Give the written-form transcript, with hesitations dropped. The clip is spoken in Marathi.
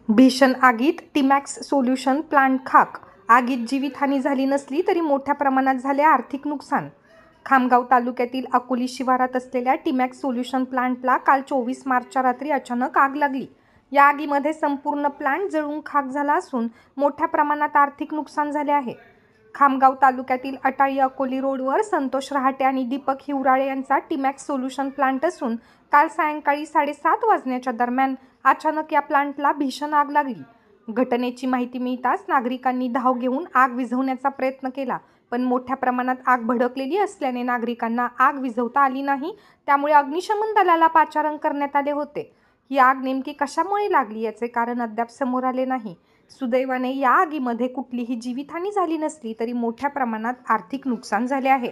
भीषण आगीत टिमॅक्स सोल्युशन प्लांट खाक. आगीत जीवितहानी झाली नसली तरी मोठ्या प्रमाणात झाले आर्थिक नुकसान. खामगाव तालुक्यातील अकोली शिवारात असलेल्या टिमॅक्स सोल्युशन प्लांटला काल 24 मार्चच्या रात्री अचानक आग लागली. या आगीमध्ये संपूर्ण प्लांट जळून खाक झाला असून मोठ्या प्रमाणात आर्थिक नुकसान झाले आहे. खामगाव तालुक्यातील अटाळी अकोली रोडवर संतोष रहाटे आणि दीपक हिवराळे यांचा टिमॅक्स सोल्युशन प्लांट असून काल सायंकाळी 7:30 वाजण्याच्या दरम्यान अचानक या प्लांटला भीषण आग लागली. घटनेची माहिती मिळताच नागरिकांनी धाव घेऊन आग विझवण्याचा प्रयत्न केला, पण मोठ्या प्रमाणात आग भडकलेली असल्याने नागरिकांना आग विझवता आली नाही. त्यामुळे अग्निशमन दलाला पाचारण करण्यात आले होते. ही आग नेमकी कशामुळे लागली याचे कारण अद्याप समोर आले नाही. सुदैवाने या आगीमध्ये कुठलीही जीवितहानी झाली नसली तरी मोठ्या प्रमाणात आर्थिक नुकसान झाले आहे.